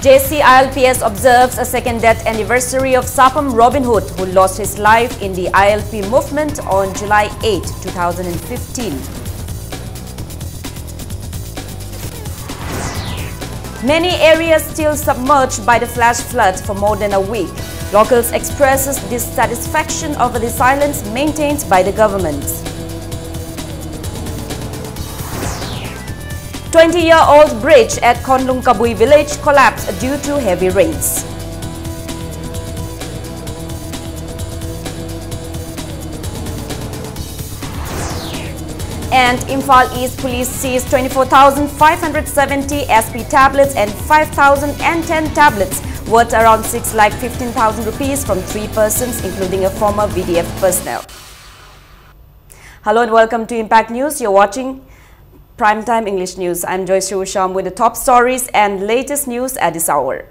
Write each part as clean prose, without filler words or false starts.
JCILPS observes a second death anniversary of Sapam Robin Hood, who lost his life in the ILP movement on July 8, 2015. Many areas still submerged by the flash flood for more than a week. Locals expresses dissatisfaction over the silence maintained by the government. 20-year-old bridge at Konlung Kabui village collapsed due to heavy rains. And Imphal East Police seized 24,570 SP tablets and 5,010 tablets worth around 6,15,000 rupees from 3 persons, including a former VDF personnel. Hello and welcome to Impact News. You're watching Primetime English News. I'm Joy Sriwasham with the top stories and latest news at this hour.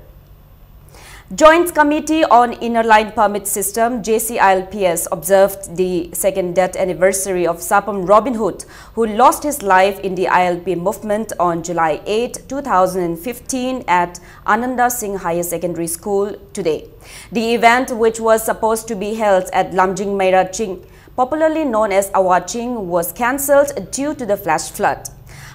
Joint Committee on Inner Line Permit System JCILPS observed the second death anniversary of Sapam Robin Hood, who lost his life in the ILP movement on July 8, 2015 at Ananda Singh Higher Secondary School today. The event, which was supposed to be held at Lamjing Meira Ching, popularly known as Awaching, was cancelled due to the flash flood.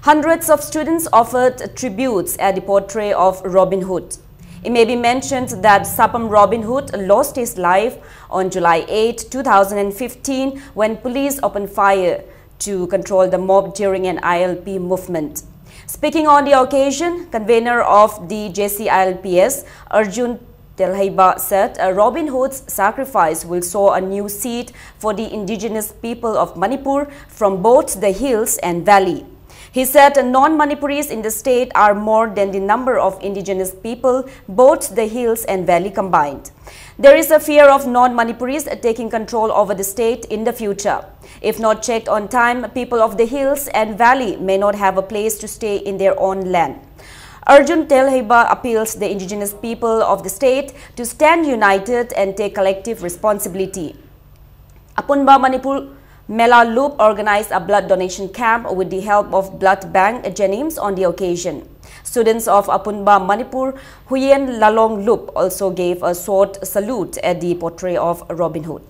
Hundreds of students offered tributes at the portrait of Robin Hood. It may be mentioned that Sapam Robin Hood lost his life on July 8, 2015 when police opened fire to control the mob during an ILP movement. Speaking on the occasion, convener of the JCILPS, Arjun Telhaiba, said Robin Hood's sacrifice will sow a new seed for the indigenous people of Manipur from both the hills and valley. He said non-Manipuris in the state are more than the number of indigenous people, both the hills and valley combined. There is a fear of non-Manipuris taking control over the state in the future. If not checked on time, people of the hills and valley may not have a place to stay in their own land. Arjun Telhaiba appeals the indigenous people of the state to stand united and take collective responsibility. Apunba Manipur Mela Loop organized a blood donation camp with the help of Blood Bank Jenims on the occasion. Students of Apunba Manipur Huyen Lalong Loop also gave a sword salute at the portrait of Robin Hood.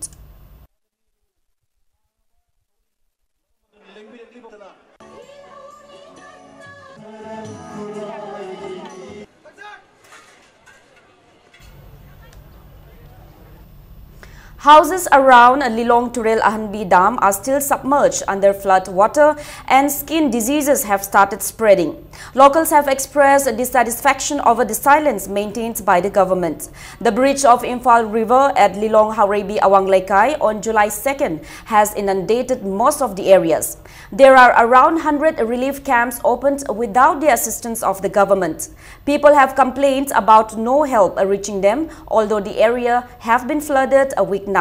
Houses around Lilong Turel Ahanbi Dam are still submerged under flood water and skin diseases have started spreading. Locals have expressed dissatisfaction over the silence maintained by the government. The bridge of Imphal River at Lilong Harabi Awang Laikai on July 2nd has inundated most of the areas. There are around 100 relief camps opened without the assistance of the government. People have complained about no help reaching them, although the area have been flooded a week now.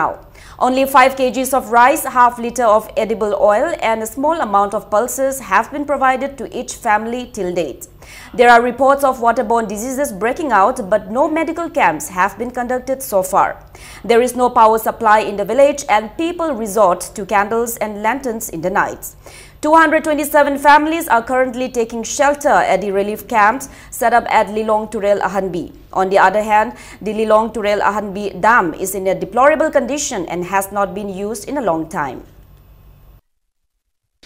Only 5 kgs of rice, half liter of edible oil and a small amount of pulses have been provided to each family till date. There are reports of waterborne diseases breaking out, but no medical camps have been conducted so far. There is no power supply in the village and people resort to candles and lanterns in the nights. 227 families are currently taking shelter at the relief camps set up at Lilong Turel Ahanbi. On the other hand, the Lilong Turel Ahanbi Dam is in a deplorable condition and has not been used in a long time.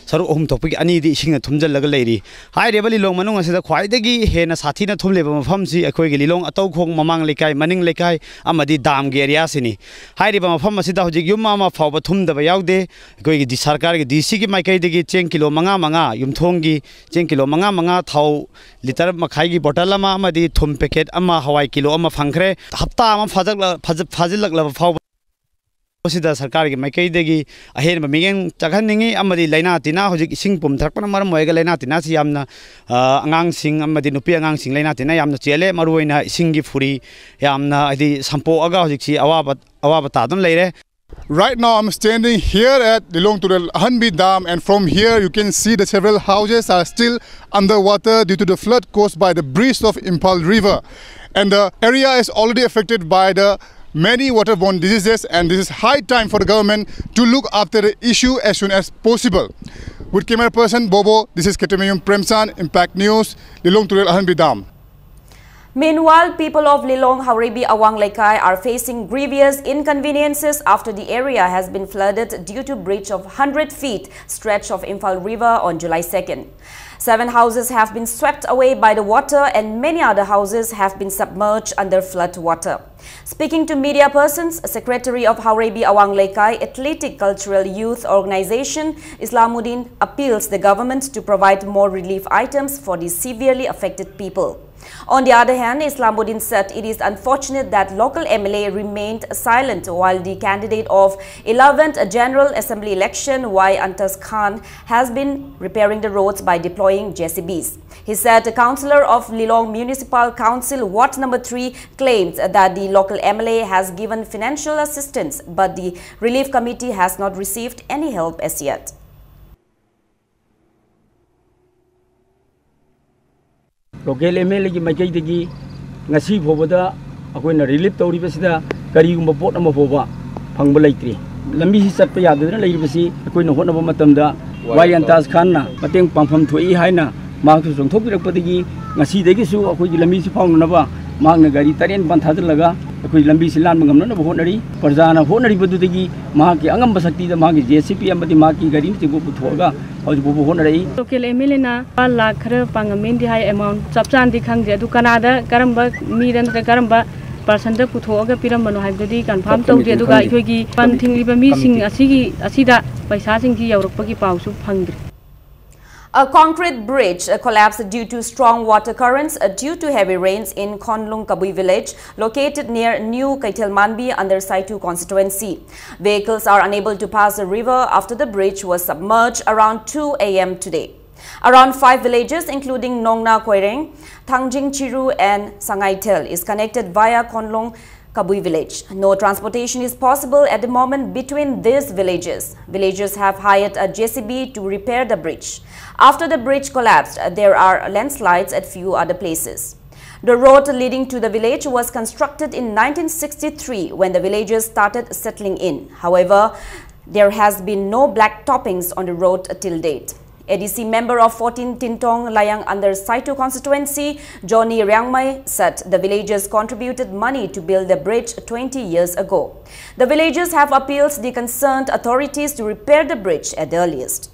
Saru ohum topic ani di ising na thumjal laga leiri hai rebali long manung asida khwaidagi hena sathi na thumleba mafam si akoi gi lilong atau khong mamang lekai maning lekai amadi dam ge area sini hai reba mafam asida hojik yum ma fawba thumdaba yaude akoi gi sarkar gi dc gi maikai degi cheng kilo manga yum thong gi cheng kilo manga thau liter makhai gi bottle ama amadi thum packet ama hawai kilo ama phangkhre hafta ama fajil lagla faw Sida Sarkar Makai degi ahead Mingin Chakaningi Amadi Lena Tina Hojik Sing Pum Takana Marmoega Lena Tina Siamna Angang Sing Amadi Nupi Angang Sing Lena Tina Yam Chele Maruina Singi Furi Yamna the Sampo Agajiksi Awabata later. Right now I'm standing here at Lilong Turel Ahanbi Dam, and from here you can see that several houses are still underwater due to the flood caused by the breeze of Imphal River, and the area is already affected by the many waterborne diseases, and this is high time for the government to look after the issue as soon as possible. With camera person Bobo, this is Ketemeyum Premsan, Impact News, Lilong Turel Ahanbi Dam. Meanwhile, people of Lilong, Haurebi, Awang Lekai are facing grievous inconveniences after the area has been flooded due to breach of 100 feet stretch of Imphal River on July 2nd. 7 houses have been swept away by the water and many other houses have been submerged under flood water. Speaking to media persons, Secretary of Haurebi Awang Lekai Athletic Cultural Youth Organization Islamuddin appeals the government to provide more relief items for the severely affected people. On the other hand, Islamuddin said it is unfortunate that local MLA remained silent while the candidate of 11th General Assembly election, Y. Antas Khan, has been repairing the roads by deploying JCBs. He said the councillor of Lilong Municipal Council, Ward number 3, claimed that the local MLA has given financial assistance, but the relief committee has not received any help as yet. Local MLA की मकई तकी ngasi फोबदा अकोइना relief तौरी बसिदा करीगुम pot अमा फोबा फंगब लेत्री लंबी हि Chatap यादना लेरिबसी अकोइना होनब मतमदा Y अंताज खानना मतेंग पांफम थोई हाइना माखु जोंथोकिरपदगी ngasi देगिसु अकोइ लंबी सि फाउननबा मागना गाड़ी तरेन बंथाजलगा अकोइ लंबी सि लान मंगमना होनरी प्रजाना होनरी बदुदगी माकी अंगम बसक्ति माकी जेसीपी अमदि माकी गाड़ी तिगु पुथोगा Local MLA na lakh khara pangamin di high amount chapchan di khang je du kanada karamba miran da karamba person da puthoga pirambano haibdi confirm tau je du ga ikhogi pan thingliba mi sing asida paisa sing gi yaurukpagi pausu phangri. A concrete bridge collapsed due to strong water currents due to heavy rains in Konlung Kabui village located near New Kaitelmanbi under Saitu constituency. Vehicles are unable to pass the river after the bridge was submerged around 2 a.m. today. Around 5 villages including Nongna Koireng, Thangjing Chiru and Sangaitel is connected via Konlung Kabui village. No transportation is possible at the moment between these villages. Villagers have hired a JCB to repair the bridge. After the bridge collapsed, there are landslides at few other places. The road leading to the village was constructed in 1963 when the villagers started settling in. However, there has been no black toppings on the road till date. ADC member of 14 Tintong Layang under Saitu constituency, Johnny Riangmai, said the villagers contributed money to build the bridge 20 years ago. The villagers have appealed the concerned authorities to repair the bridge at the earliest.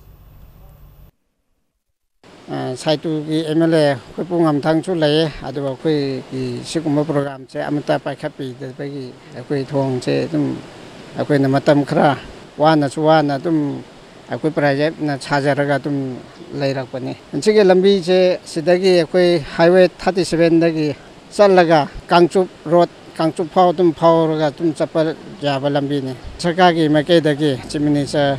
Saitu ki MLA kupungam thangchu lai adwa koi ki sikuma program che amata paikhapi de bagi koi thong che tum akoi na matam khra wana chuwana tum akoi project na chajaraga tum lairakpani anchige lambi che sidagi akoi highway 37 dagi challaga kangchup road kangchup phau tum phau tum chapal jaba lambi ne sarkar gi makai dagi chimini cha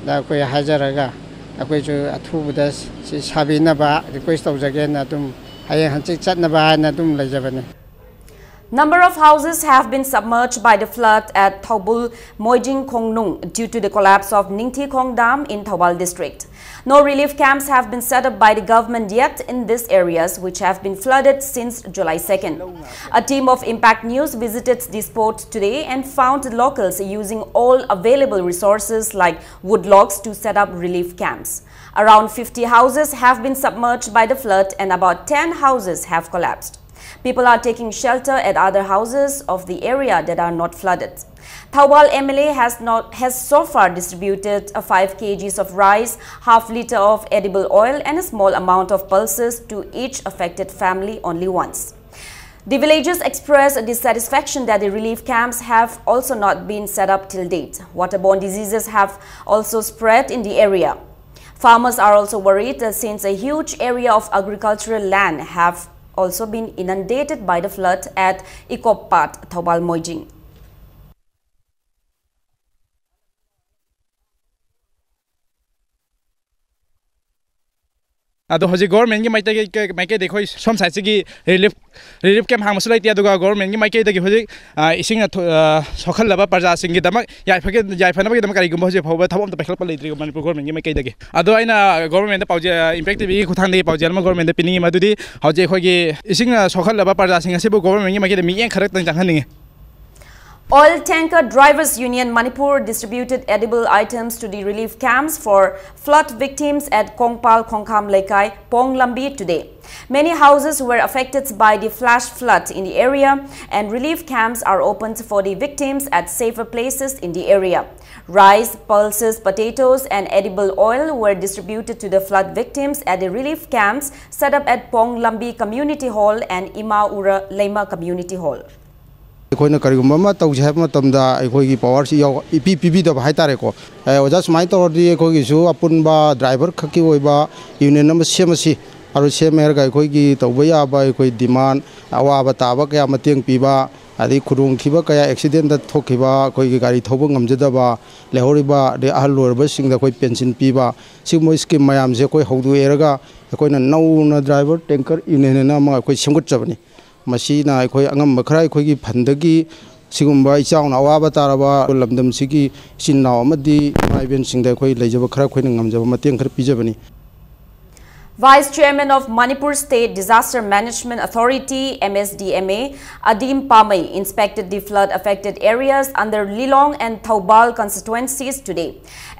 da koi hajaraga akoi chu athubuda si sabina ba request tawjage na tum hayang hanchik chatna ba na tum laijabani. Number of houses have been submerged by the flood at Thaubul Moijing Kongnung due to the collapse of Ningthi Khong Dam in Thaubal district. No relief camps have been set up by the government yet in these areas which have been flooded since July 2nd. A team of Impact News visited the spot today and found locals using all available resources like wood logs to set up relief camps. Around 50 houses have been submerged by the flood and about 10 houses have collapsed. People are taking shelter at other houses of the area that are not flooded. Thaubal MLA has so far distributed 5 kgs of rice, half liter of edible oil and a small amount of pulses to each affected family only once. The villagers expressed dissatisfaction that the relief camps have also not been set up till date. Waterborne diseases have also spread in the area. Farmers are also worried since a huge area of agricultural land have also been inundated by the flood at Ikopat, Thaubal Moijing. Ado hoji government ki maike dekho som side gi relief camp hang masulai tia duga government ki maike de hoji ising sokhal laba parja sing gi damak yai phana gi damak kari gum hoji phoba thabam ta pekhal pa leitri Manipur government ki maike de ado aina government da pauje impact bi khuthang de pauje ma government da pining ma dudi hoji khoi gi ising sokhal laba parja sing asibu government ki maike de mi eng kharak tang janghaning. Oil Tanker Drivers Union Manipur distributed edible items to the relief camps for flood victims at Kongpal Khongkham Lekai, Pong Lambi today. Many houses were affected by the flash flood in the area, and relief camps are opened for the victims at safer places in the area. Rice, pulses, potatoes and edible oil were distributed to the flood victims at the relief camps set up at Pong Lambi Community Hall and Ima Ura Lema Community Hall. ꯑꯩꯈꯣꯏꯅ ꯀꯔꯤꯒꯨꯝꯕ ꯑꯃ ꯇꯧꯖꯦ ꯍꯥꯏꯕ ꯃꯇꯝꯗ ꯑꯩꯈꯣꯏꯒꯤ ꯄꯥꯋꯔꯁꯤ ꯄꯤꯕꯤꯗꯕ ꯍꯥꯏꯇꯥꯔꯦꯀꯣ ꯑꯣꯖꯥ ꯁꯨꯃꯥꯏꯅ ꯇꯧꯔꯗꯤ ꯑꯩꯈꯣꯏꯒꯤꯁꯨ ꯑꯄꯨꯟꯕ ꯗ꯭ꯔꯥꯏꯚꯔ ꯈꯛꯀꯤ ꯑꯣꯏꯕ ꯌꯨꯅꯤꯌꯟ ꯑꯃ ꯁꯦꯝꯃꯁꯤ ꯑꯗꯨ ꯁꯦꯝꯃꯦ ꯍꯥꯏꯔꯒ ꯑꯩꯈꯣꯏꯒꯤ ꯇꯧꯕ ꯌꯥꯕ ꯑꯩꯈꯣꯏ ꯗꯤꯃꯥꯟ ꯑꯋꯥꯕ ꯇꯥꯕ ꯀꯌꯥ ꯃꯇꯦꯡ ꯄꯤꯕ ꯑꯗꯩ ꯈꯨꯗꯣꯡꯊꯤꯕ ꯀꯌꯥ ꯑꯦꯛꯁꯤꯗꯦꯟꯗ ꯊꯣꯛꯈꯤꯕ ꯑꯩꯈꯣꯏꯒꯤ ꯒꯥꯔꯤ ꯊꯧꯕ ꯉꯝꯖꯗꯕ ꯂꯩꯍꯧꯔꯤꯕ ꯑꯗꯩ ꯑꯍꯜ ꯑꯣꯏꯔꯕꯁꯤꯡꯗ ꯑꯩꯈꯣꯏ ꯄꯦꯟꯁꯤꯟ ꯄꯤꯕ ꯁꯤꯒꯨꯝꯕ ꯁ꯭ꯀꯤꯝ ꯃꯌꯥꯝꯁꯦ ꯑꯩꯈꯣꯏ ꯍꯧꯗꯣꯛꯑꯦꯔꯒ ꯑꯩꯈꯣꯏꯅ ꯅꯧꯅ ꯗ꯭ꯔꯥꯏꯚꯔ ꯇꯦꯡꯀꯔ ꯌꯨꯅꯤꯌꯟ ꯑꯃ ꯑꯩꯈꯣꯏ ꯁꯦꯝꯒꯠꯆꯕꯅꯤ ꯃꯁꯤꯅ ꯑꯩꯈꯣꯏ ꯑꯉꯝꯕ ꯈꯔ ꯑꯩꯈꯣꯏꯒꯤ ꯐꯟꯗꯒꯤ सिगुम्बा इचाउन अवाबा ताराबा लमदम सिगी इचिनाव अमदि इमाइबेनसिंगदा अखोई लेजबा खरा अखोइना ngamjaba mateng khara pijabani. Vice Chairman of Manipur State Disaster Management Authority (MSDMA) Adim Pamay inspected the flood-affected areas under Lilong and Thaubal constituencies today.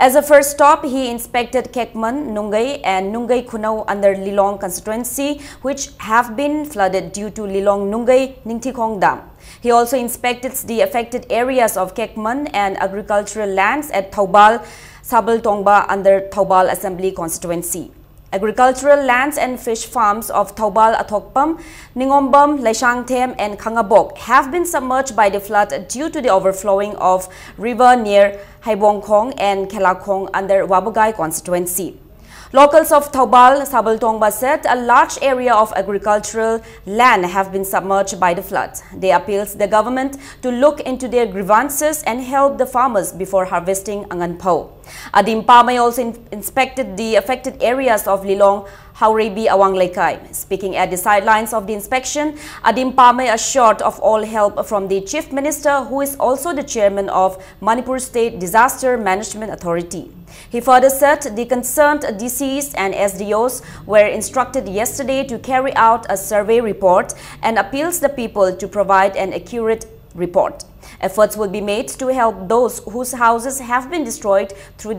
As a first stop, he inspected Kekman, Nungay and Nungay Khunau under Lilong constituency, which have been flooded due to Lilong Nungay Ningtikhong Dam. He also inspected the affected areas of Kekman and agricultural lands at Thaubal, Sabal Tongba under Thaubal Assembly constituency. Agricultural lands and fish farms of Thaubal Athokpam, Ningombam, Laishangthem and Khangabok have been submerged by the flood due to the overflowing of river near Haibongkhong and Kelakhong under Wabugai constituency. Locals of Thaubal, Sabal Tongba said a large area of agricultural land have been submerged by the flood. They appealed the government to look into their grievances and help the farmers before harvesting Anganpo. Adim Pamay also inspected the affected areas of Lilong, Haurebi, Awang Lekai. Speaking at the sidelines of the inspection, Adim Pamay assured of all help from the Chief Minister, who is also the chairman of Manipur State Disaster Management Authority. He further said the concerned DCs and SDOs were instructed yesterday to carry out a survey report and appeals the people to provide an accurate report. Efforts will be made to help those whose houses have been destroyed through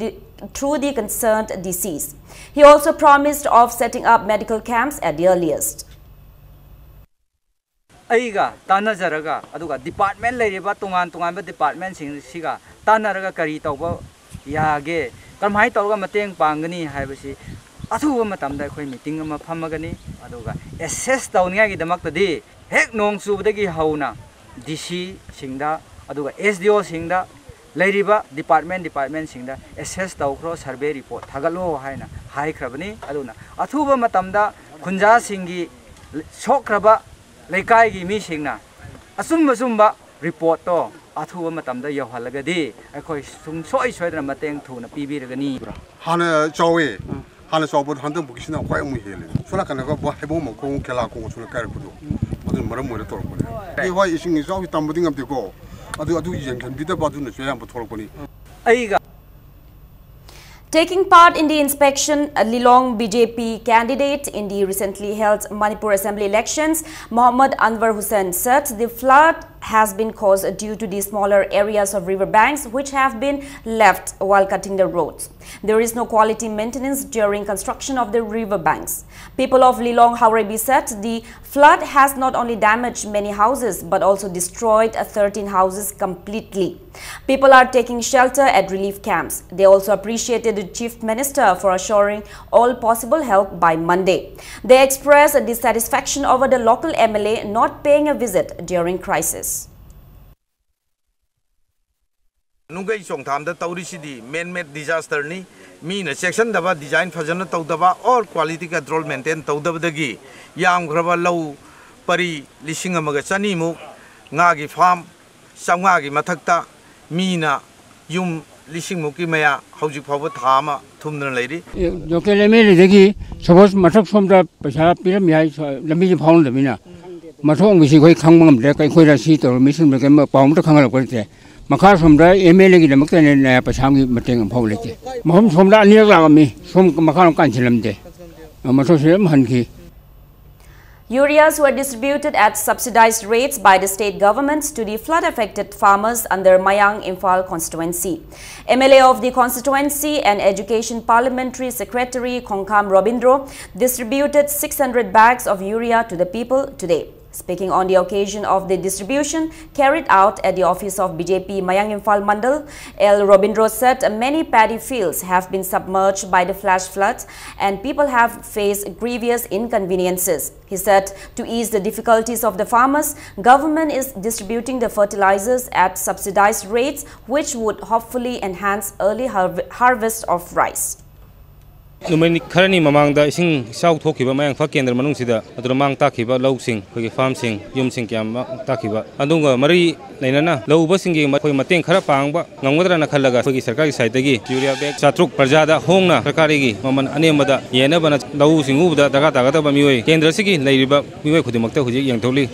the concerned DCs. He also promised of setting up medical camps at the earliest. Aiga tanazaraga aduga department leriba tungan department siga tanaraga kari tawba yage kamhai tawga mateng pangani haibasi athuba matamda khoi meeting ama phamagani aduga assess tawninga gi damaktadi hek nong subdagi hauna DC singda aduga SDO singda leiriba department singda assess tawkro survey report thagalo haina hai khrabani aduna athuba matamda khunja singi sokraba lekai gi mi singna asumba report to athuba matamda yawhalagadi akhoi sum soi soidra mateng thuna pibiragani hana chawe hana chawbod handam bukisina khwai mu hele sula kana ko haibo mo ko kela ko sula kar budu adu maram mo tor ko ai hoi ising chawi tambuding am ko adu yen kan bida badu na chayam thor ko ni aiga. Taking part in the inspection, a Lilong BJP candidate in the recently held Manipur Assembly elections, Mohammad Anwar Hussain said the flood has been caused due to the smaller areas of riverbanks which have been left while cutting the roads. There is no quality maintenance during construction of the riverbanks. People of Lilong Haurebi said the flood has not only damaged many houses but also destroyed 13 houses completely. People are taking shelter at relief camps. They also appreciated the Chief Minister for assuring all possible help by Monday. They expressed dissatisfaction over the local MLA not paying a visit during crisis. Nungay song tham da tauri sidi man-made disaster ni mina section daba design fajana tawdaba or quality control maintain tawdaba dagi yam graba low pari lising amaga chani mu nga gi farm samga gi mathakta mina yum lising mu ki maya hojik phawa thama thumna leiri local MLA dagi suppose mathak somda paisa piram yai lami phawng da mina mathong bisi khoi khangmam de kai khoi ra si tor mission be ma pawm ta khangal ko te makha somda MLA gi damak ne na pasam gi mateng phaw leke mahom somda ani la mi som makha kan chilam de maso sem han ki. Ureas were distributed at subsidized rates by the state governments to the flood-affected farmers under Mayang Imphal constituency. MLA of the constituency and Education Parliamentary Secretary Khongkham Robindro distributed 600 bags of urea to the people today. Speaking on the occasion of the distribution carried out at the office of BJP Mayang Imphal Mandal, L. Robindro said many paddy fields have been submerged by the flash floods and people have faced grievous inconveniences. He said to ease the difficulties of the farmers, government is distributing the fertilizers at subsidized rates, which would hopefully enhance early harvest of rice. Numani kharani mamangda ising south thokiba mayang pha kendra manung sida adura mang takhiba law sing khoi farm sing yum sing kyam takhiba adunga mari lainana law ba singi khoi mateng khara pangba ngamgadra na khallaga khoi sarkari side gi urea bag chatruk parjada hongna sarkari gi maman anemada yena bana law sing ubda daga daga ba mioi kendra sigi leiriba mioi khudimakta huji yangtholi.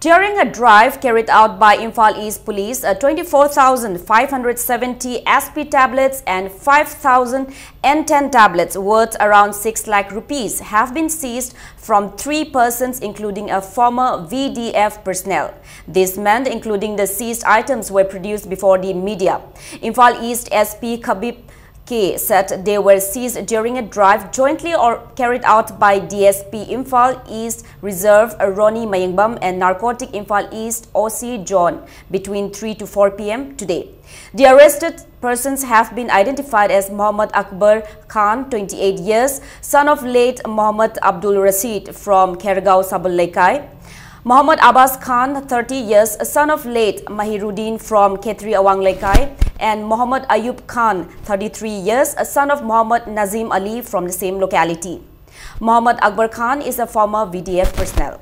During a drive carried out by Imphal East Police, 24,570 SP tablets and 5,010 tablets worth around 6 lakh rupees have been seized from 3 persons including a former VDF personnel. These men, including the seized items, were produced before the media. Imphal East SP Khabib K said they were seized during a drive jointly carried out by DSP Imphal East Reserve Ronnie Mayengbam and Narcotic Imphal East OC John between 3 to 4 p.m. today. The arrested persons have been identified as Muhammad Akbar Khan, 28 years, son of late Muhammad Abdul Rasid from Khergaon Sabul Lekai; Muhammad Abbas Khan, 30 years, son of late Mahiruddin from Khetri Awang Lekai; and Muhammad Ayub Khan, 33 years, a son of Muhammad Nazim Ali from the same locality. Muhammad Akbar Khan is a former VDF personnel.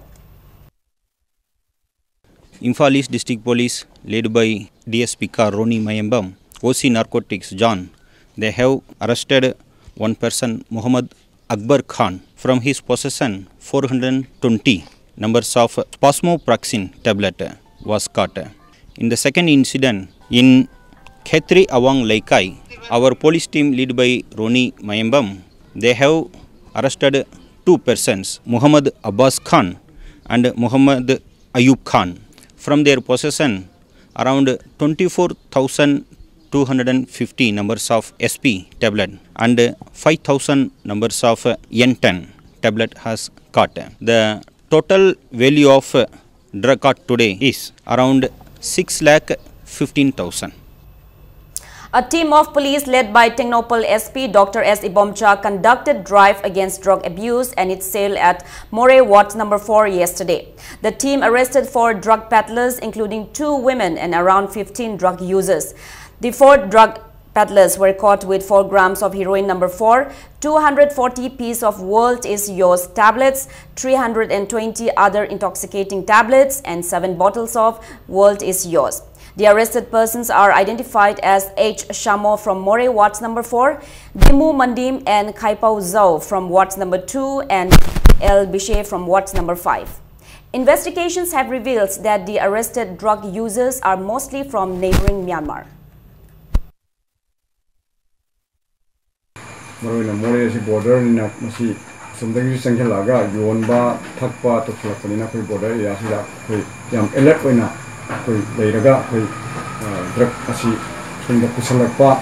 Imphal East District Police, led by DSP Ronnie Mayembam, OC Narcotics John, they have arrested one person, Muhammad Akbar Khan. From his possession, 420 numbers of Spasmopraxin tablet was caught. In the second incident, in Khetri Awang Lekai, our police team led by Ronnie Mayembam, they have arrested 2 persons, Muhammad Abbas Khan and Muhammad Ayub Khan. From their possession, around 24,250 numbers of SP tablet and 5,000 numbers of N10 tablet has caught. The total value of drug caught today is around 6,15,000. A team of police led by Technopol SP Dr. S. Ibomcha conducted drive against drug abuse and its sale at Moray Ward number 4 yesterday. The team arrested 4 drug peddlers, including 2 women and around 15 drug users. The 4 drug peddlers were caught with 4 grams of heroin number 4, 240 pieces of World is Yours tablets, 320 other intoxicating tablets, and 7 bottles of World is Yours. The arrested persons are identified as H. Shamo from Moray Wards number 4, Dimu Mandim and Khaipau Zhao from Wards number 2, and El Bishe from Wards number 5. Investigations have revealed that the arrested drug users are mostly from neighboring Myanmar. Moray border na masi sumdagi sanghelaga yonba thakpa to thlakpanina khoi border area sida khoi yam alert oina khoi leiraga khoi drug asi sumda pusalakpa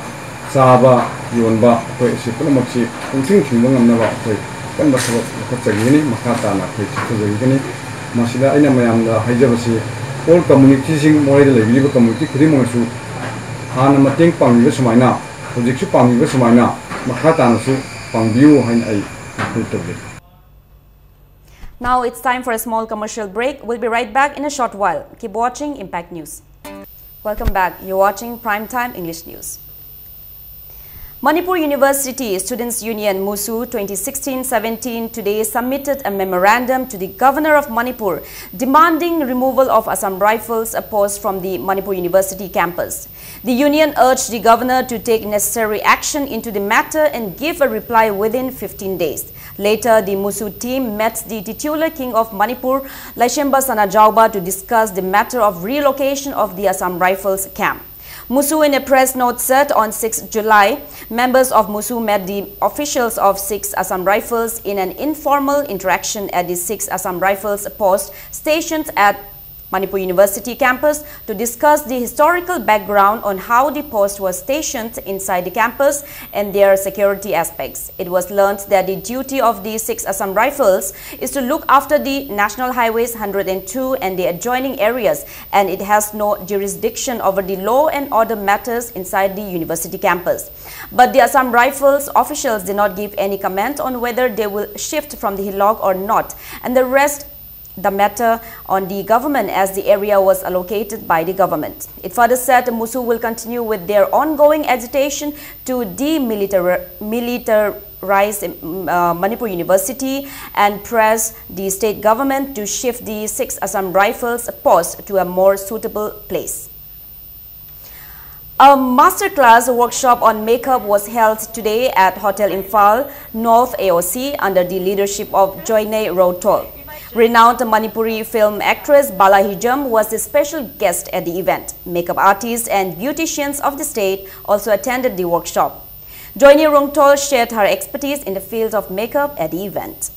saba yonba khoi si punamaksi pungting thingba ngamnaba khoi kanba thobak khotchagini makata na khoi thojagini masida aina mayamda haijabasi all community sing Moray lebi community khudimongsu hana mateng pangbiba sumaina project pangbiba sumaina Now it's time for a small commercial break. We'll be right back in a short while. Keep watching Impact News. Welcome back. You're watching Primetime English News. Manipur University Students' Union MUSU 2016-17 today submitted a memorandum to the Governor of Manipur demanding removal of Assam Rifles post from the Manipur University campus. The union urged the governor to take necessary action into the matter and give a reply within 15 days. Later, the MUSU team met the titular king of Manipur, Laishemba Sanajauba, to discuss the matter of relocation of the Assam Rifles camp. Musu, in a press note, said on 6 July, members of Musu met the officials of 6 Assam Rifles in an informal interaction at the 6 Assam Rifles post stationed at Manipur University campus to discuss the historical background on how the post was stationed inside the campus and their security aspects. It was learned that the duty of the 6 Assam Rifles is to look after the National Highways 102 and the adjoining areas, and it has no jurisdiction over the law and order matters inside the university campus. But the Assam Rifles officials did not give any comment on whether they will shift from the hillock or not, and the matter on the government as the area was allocated by the government. It further said Musu will continue with their ongoing agitation to demilitarize Manipur University and press the state government to shift the 6 Assam Rifles post to a more suitable place. A masterclass workshop on makeup was held today at Hotel Imphal North AOC under the leadership of Joyne Rotol. Renowned Manipuri film actress Bala Hijam was the special guest at the event. Makeup artists and beauticians of the state also attended the workshop. Joyne Rotol shared her expertise in the field of makeup at the event.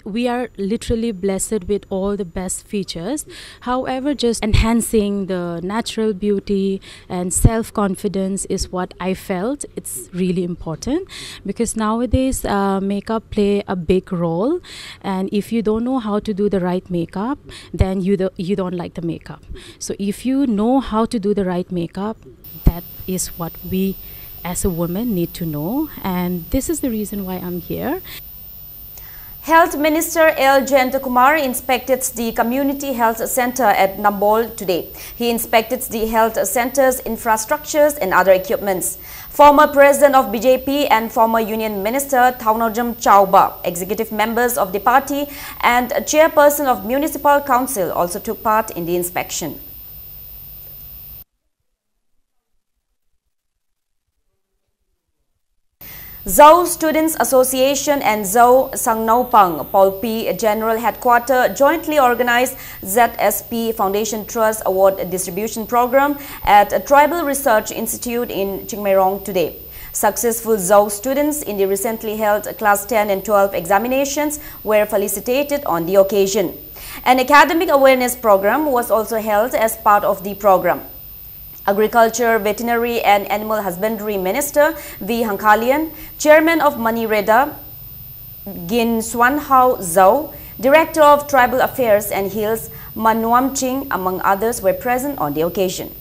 We are literally blessed with all the best features. However, just enhancing the natural beauty and self-confidence is what I felt it's really important, because nowadays makeup play a big role, and if you don't know how to do the right makeup, then you don't like the makeup. So if you know how to do the right makeup, that is what we as a woman need to know, and this is the reason why I'm here. Health Minister L. Jayantakumar inspected the Community Health Center at Nambol today. He inspected the health center's infrastructures and other equipments. Former President of BJP and former Union Minister Thaunojam Chauba, executive members of the party and chairperson of Municipal Council also took part in the inspection. Zhou Students Association and Zhou Sangnaupang Polpi General Headquarter jointly organized ZSP Foundation Trust Award Distribution Program at a Tribal Research Institute in Chingmairong today. Successful Zhou students in the recently held Class 10 and 12 examinations were felicitated on the occasion. An academic awareness program was also held as part of the program. Agriculture, Veterinary and Animal Husbandry Minister V. Hankalian, Chairman of Manireda Gin Swanhao Zhou, Director of Tribal Affairs and Hills Manuam Ching, among others, were present on the occasion.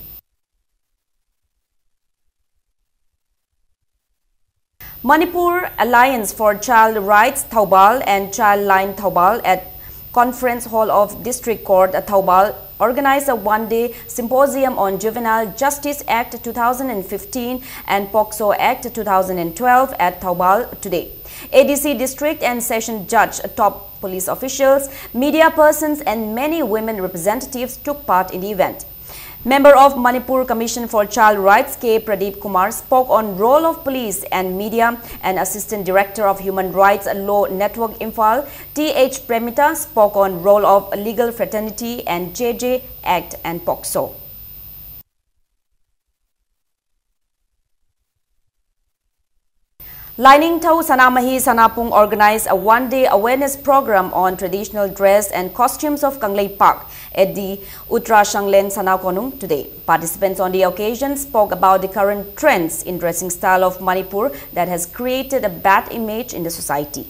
Manipur Alliance for Child Rights Thaubal and Child Line Thaubal at Conference Hall of District Court Thaubal organized a one-day symposium on Juvenile Justice Act 2015 and POCSO Act 2012 at Thaubal today. ADC District and Session Judge, top police officials, media persons and many women representatives took part in the event. Member of Manipur Commission for Child Rights K. Pradeep Kumar spoke on role of police and media, and Assistant Director of Human Rights Law Network Imphal T.H. Premita spoke on role of Legal Fraternity and JJ Act and POCSO. Lining Thau Sanamahi Sanapung organized a one-day awareness program on traditional dress and costumes of Kanglei Park at the Utra Shanglen Sanakonung today. Participants on the occasion spoke about the current trends in dressing style of Manipur that has created a bad image in the society.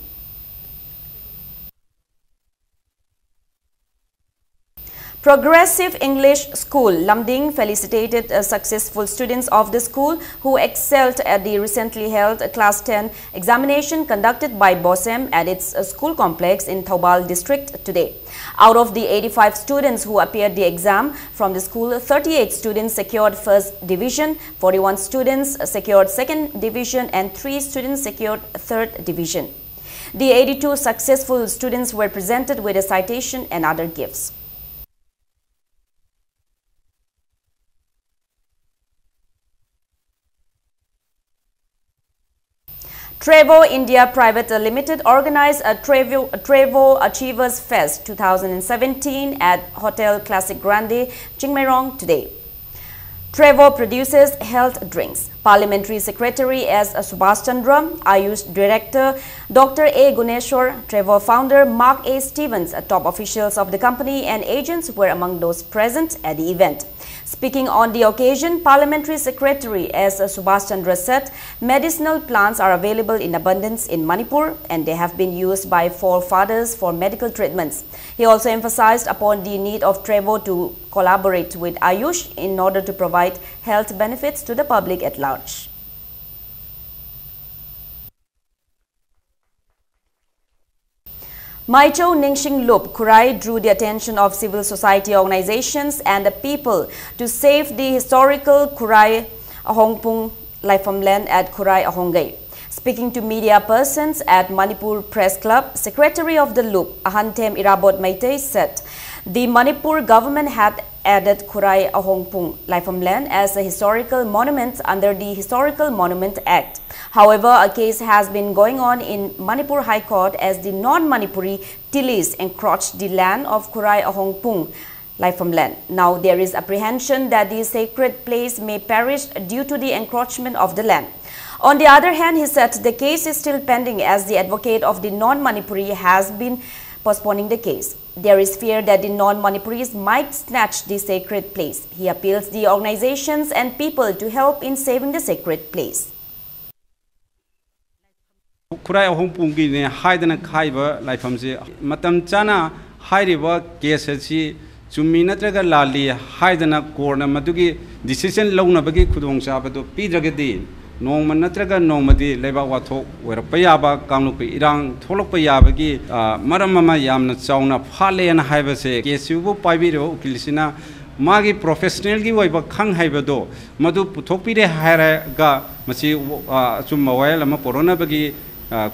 Progressive English School Lamding felicitated successful students of the school who excelled at the recently held Class 10 examination conducted by BOSEM at its school complex in Thaubal district today. Out of the 85 students who appeared the exam from the school, 38 students secured first division, 41 students secured second division and 3 students secured third division. The 82 successful students were presented with a citation and other gifts. Trevo India Private Limited organized a Trevo Achievers Fest 2017 at Hotel Classic Grande, Chingmairong today. Trevo produces health drinks. Parliamentary Secretary S. Subhash Chandra, Ayush Director Dr. A. Guneshwar, Trevo founder Mark A. Stevens, top officials of the company and agents were among those present at the event. Speaking on the occasion, Parliamentary Secretary S. Subhash Chandra said medicinal plants are available in abundance in Manipur and they have been used by forefathers for medical treatments. He also emphasized upon the need of Trevo to collaborate with Ayush in order to provide health benefits to the public at large. Maicho Ningxing Lup Kurai drew the attention of civil society organizations and the people to save the historical Kurai Ahongpung Laifam land at Kurai Ahongay. Speaking to media persons at Manipur Press Club, Secretary of the Lup, Ahantem Irabot Maitei, said the Manipur government had added Kurai Ahongpung Laifam land as a historical monument under the Historical Monument Act. However, a case has been going on in Manipur High Court as the non-Manipuri Tilis encroached the land of Kurai Ahongpung Laifam land. Now there is apprehension that the sacred place may perish due to the encroachment of the land. On the other hand, he said the case is still pending as the advocate of the non-Manipuri has been postponing the case. There is fear that the non-Manipuris might snatch the sacred place. He appeals the organizations and people to help in saving the sacred place. Kurai Ahongpung ki ne haidana khaiba laifamse matam chana hairiba case si chumi natraga lali haidana korna madugi decision launabagi khudong chabado pidragadi nongma natraga nongmadi leba wathok werpa yaba kanglupi irang tholokpa yabagi maram mama yamna chauna phale na haibase case bu paibiro ukilisina magi professional gi waiba khang haibado madu puthokpire hairaga masi chumma wail ama porona bagi Vice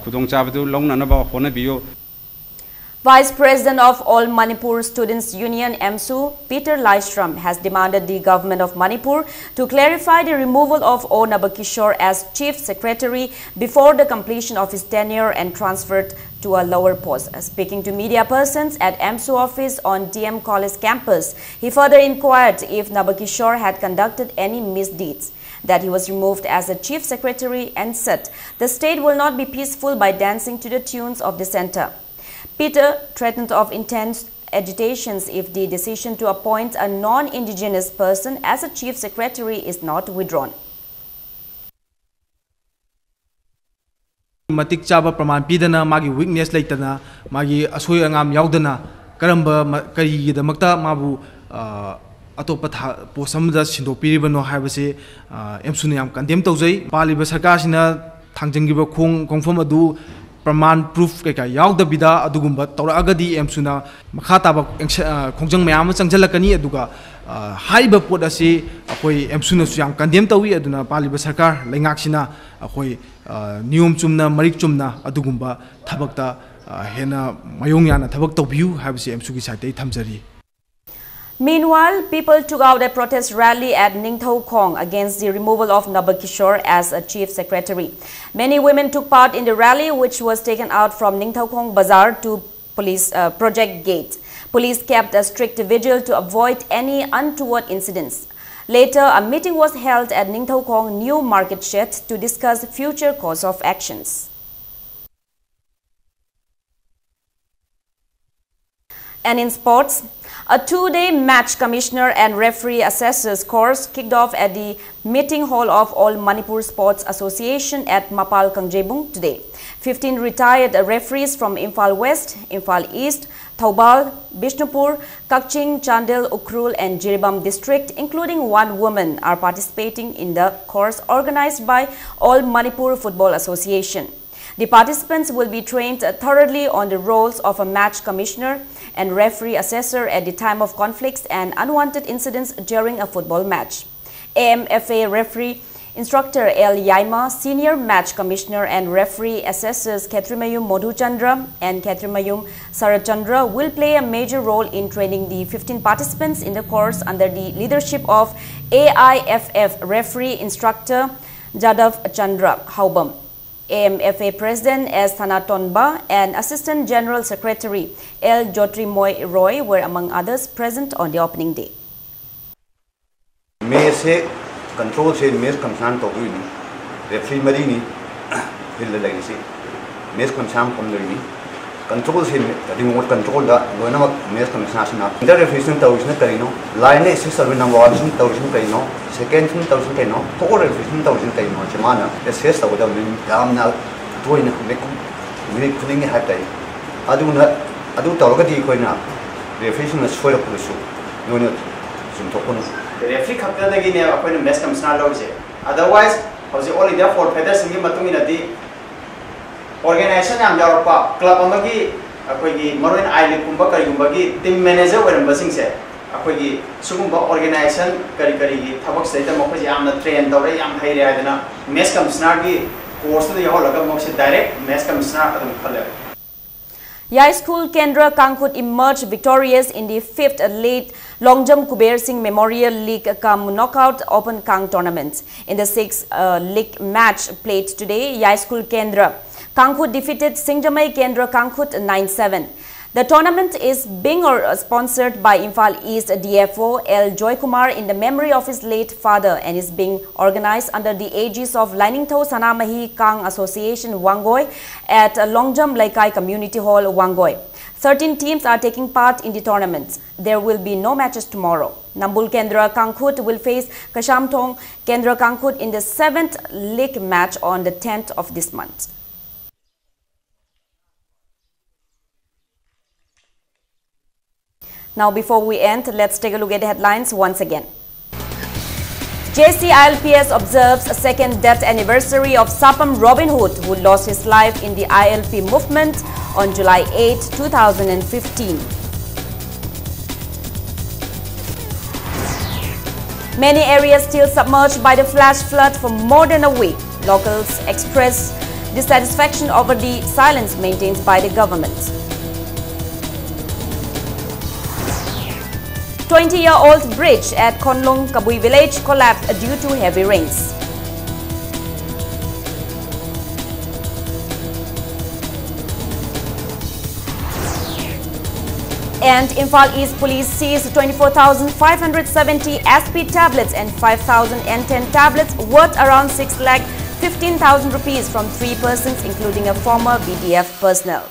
President of All Manipur Students Union MSU, Peter Lystrom, has demanded the government of Manipur to clarify the removal of O. Nabakishore as Chief Secretary before the completion of his tenure and transferred to a lower post. Speaking to media persons at MSU office on DM College campus, he further inquired if Nabakishore had conducted any misdeeds, that he was removed as a chief secretary, and said the state will not be peaceful by dancing to the tunes of the center. Peter threatened of intense agitations if the decision to appoint a non-indigenous person as a chief secretary is not withdrawn. Matik chaba praman pidana magi weakness laitana magi asoi angam yaudana karamba kari damakta mabu atop posamda sindopiribano haibase emsuna yam condemn tawjai paliba sarkasina thangjanggiba khongfam adu praman proof keka yawda bida adugumba tawragadi emsuna makha taba khongjang mayam changjalakani aduga haiba pot asi akoi emsuna su yam condemn tawi aduna paliba sarkar lengaksina akoi niyom chumna marik chumna adugumba thabakta hena mayong yana thabak tawbiu haibase emsugi site thamjari. Meanwhile, people took out a protest rally at Ningthau Khong against the removal of Nabakishore as a chief secretary. Many women took part in the rally, which was taken out from Ningthau Khong Bazaar to Police Project Gate. Police kept a strict vigil to avoid any untoward incidents. Later, a meeting was held at Ningthau Khong New Market Shed to discuss future course of actions. And in sports, a two-day match commissioner and referee assessors course kicked off at the meeting hall of All Manipur Sports Association at Mapal Kangjebung today. 15 retired referees from Imphal West, Imphal East, Thoubal, Bishnupur, Kakching, Chandel, Ukhrul and Jiribam district, including one woman, are participating in the course organized by All Manipur Football Association. The participants will be trained thoroughly on the roles of a match commissioner and referee assessor at the time of conflicts and unwanted incidents during a football match. AMFA referee instructor L. Yaima, senior match commissioner and referee assessors Ketrimayum Modhuchandra and Ketrimayum Sarachandra will play a major role in training the 15 participants in the course under the leadership of AIFF referee instructor Jadav Chandra Haubam. AMFA President S. Thanatonba and Assistant General Secretary L. Jotrimoy Roy were among others present on the opening day. Mese control se mes kamsan to ni referee mari ni hil la si mes kamsan kom ni control se remote control da gona mes kamsan na inter referee to is na karino line is serve number 1 sin to sin karino second sin to sin karino to referee to sin karino chamana ss to da min dam na toina me kuning ha tai adu to ga di koina referee na soil ko su no sun to kono referee khapta da gi ne appoint mes kamsan lo je otherwise hoje only there for feathers singi matung ina di organization am jaropa club amagi akoi gi maroin island kumba kari kumba gi team manager weram basing se akoi gi sugumba organization kari gi thabak sai ta mokoi amna train dore am haire adana mes kamsan gi course da yaholaga mokse direct mes kamsan adum khale Yai School Kendra Kangkhut emerged victorious in the 5th late Longjam Kuber Singh Memorial League Kam Knockout Open Kang tournament. In the 6th league match played today, Yai School Kendra Kangkhut defeated Singjamai Kendra Kangkhut 9-7. The tournament is being sponsored by Imphal East DFO L. Joy Kumar in the memory of his late father and is being organized under the aegis of Lainingtho Sanamahi Kang Association Wangoi at Longjam Laikai Community Hall Wangoi. 13 teams are taking part in the tournament. There will be no matches tomorrow. Nambul Kendra Kangkhut will face Kashamthong Kendra Kangkhut in the 7th league match on the 10th of this month. Now, before we end, let's take a look at the headlines once again. JCILPS observes a second death anniversary of Sapam Robin Hood, who lost his life in the ILP movement on July 8, 2015. Many areas still submerged by the flash flood for more than a week. Locals express dissatisfaction over the silence maintained by the government. 20-year-old bridge at Konlung Kabui village collapsed due to heavy rains. And Imphal East Police seized 24,570 SP tablets and 5,010 tablets worth around 6,15,000 rupees from 3 persons, including a former BDF personnel.